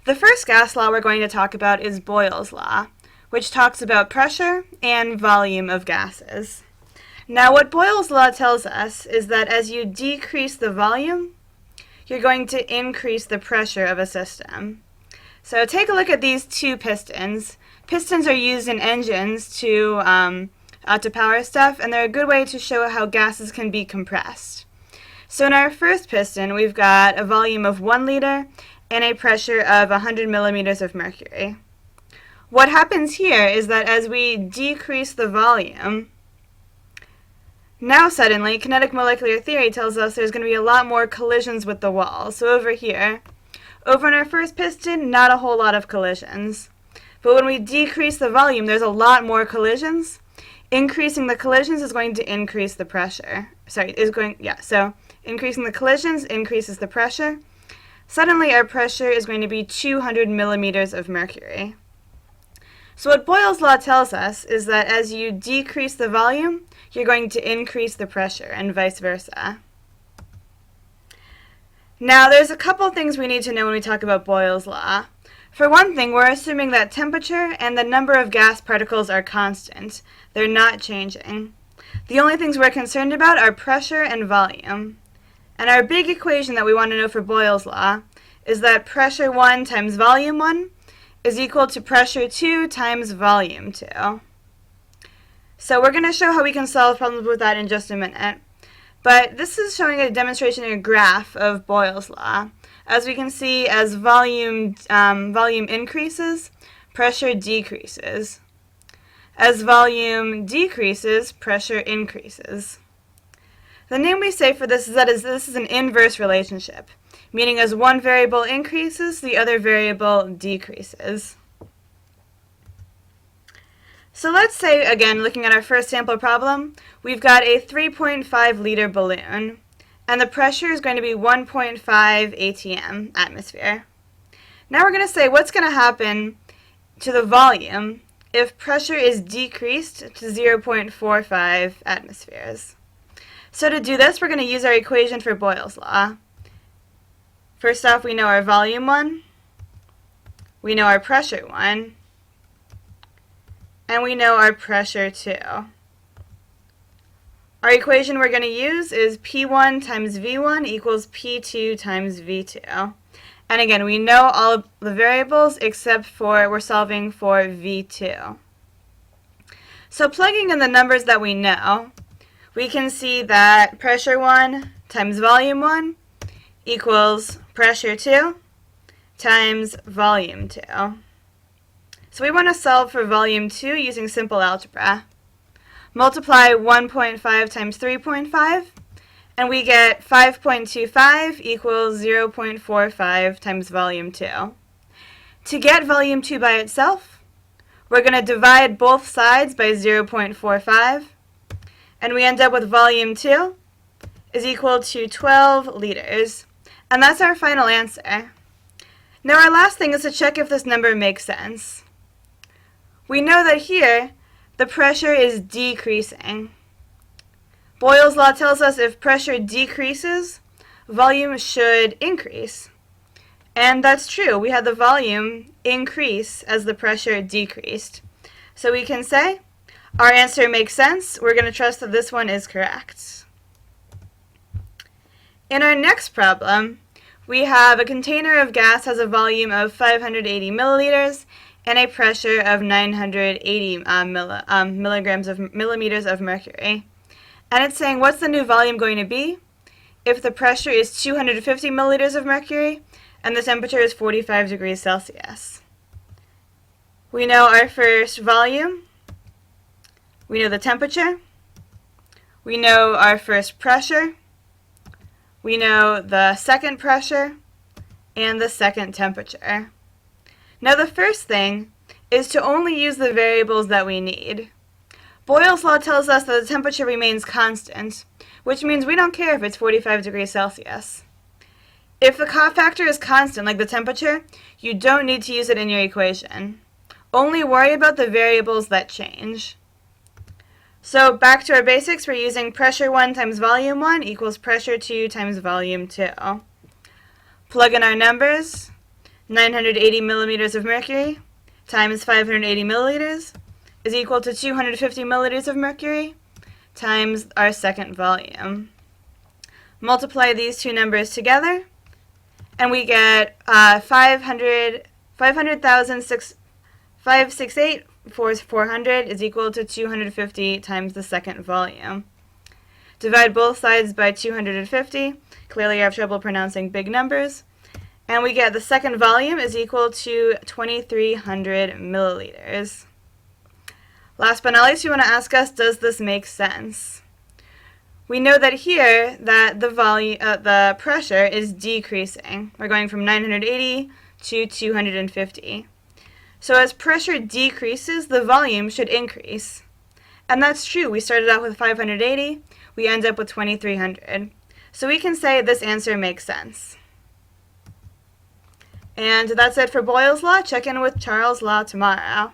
The first gas law we're going to talk about is Boyle's law, which talks about pressure and volume of gases. Now, what Boyle's law tells us is that as you decrease the volume, you're going to increase the pressure of a system. So take a look at these two pistons. Pistons are used in engines to power stuff, and they're a good way to show how gases can be compressed. So in our first piston, we've got a volume of 1 liter and a pressure of 100 millimeters of mercury. What happens here is that as we decrease the volume, now suddenly kinetic molecular theory tells us there's going to be a lot more collisions with the wall. So over here, over in our first piston, not a whole lot of collisions. But when we decrease the volume, there's a lot more collisions. Increasing the collisions is going to increase the pressure. So increasing the collisions increases the pressure. Suddenly our pressure is going to be 200 millimeters of mercury. So what Boyle's law tells us is that as you decrease the volume, you're going to increase the pressure, and vice versa. Now there's a couple things we need to know when we talk about Boyle's law. For one thing, we're assuming that temperature and the number of gas particles are constant. They're not changing. The only things we're concerned about are pressure and volume. And our big equation that we want to know for Boyle's law is that pressure 1 times volume 1 is equal to pressure 2 times volume 2. So we're going to show how we can solve problems with that in just a minute. But this is showing a demonstration in a graph of Boyle's law. As we can see, as volume increases, pressure decreases. As volume decreases, pressure increases. The name we say for this is that this is an inverse relationship, meaning as one variable increases, the other variable decreases. So let's say, again, looking at our first sample problem, we've got a 3.5 liter balloon, and the pressure is going to be 1.5 atm, atmosphere. Now we're going to say what's going to happen to the volume if pressure is decreased to 0.45 atmospheres. So to do this, we're going to use our equation for Boyle's law. First off, we know our volume 1, we know our pressure 1, and we know our pressure 2. Our equation we're going to use is P1 times V1 equals P2 times V2. And again, we know all of the variables except for we're solving for V2. So plugging in the numbers that we know, we can see that pressure 1 times volume 1 equals pressure 2 times volume 2. So we want to solve for volume 2 using simple algebra. Multiply 1.5 times 3.5, and we get 5.25 equals 0.45 times volume 2. To get volume 2 by itself, we're going to divide both sides by 0.45, and we end up with volume 2 is equal to 12 liters. And that's our final answer. Now our last thing is to check if this number makes sense. We know that here the pressure is decreasing. Boyle's law tells us if pressure decreases, volume should increase. And that's true. We had the volume increase as the pressure decreased. So we can say our answer makes sense. We're going to trust that this one is correct. In our next problem, we have a container of gas has a volume of 580 milliliters and a pressure of 980 millimeters of mercury. And it's saying, what's the new volume going to be if the pressure is 250 milliliters of mercury and the temperature is 45 degrees Celsius? We know our first volume. We know the temperature. We know our first pressure. We know the second pressure and the second temperature. Now the first thing is to only use the variables that we need. Boyle's law tells us that the temperature remains constant, which means we don't care if it's 45 degrees Celsius. If the cofactor is constant, like the temperature, you don't need to use it in your equation. Only worry about the variables that change. So back to our basics, we're using pressure 1 times volume 1 equals pressure 2 times volume 2. Plug in our numbers. 980 millimeters of mercury times 580 milliliters is equal to 250 milliliters of mercury times our second volume. Multiply these two numbers together, and we get 568 for 400 is equal to 250 times the second volume. Divide both sides by 250. Clearly I have trouble pronouncing big numbers. And we get the second volume is equal to 2,300 milliliters. Last but not least, we want to ask us, does this make sense? We know that here that the pressure is decreasing. We're going from 980 to 250. So as pressure decreases, the volume should increase. And that's true. We started out with 580. We end up with 2,300. So we can say this answer makes sense. And that's it for Boyle's Law. Check in with Charles' Law tomorrow.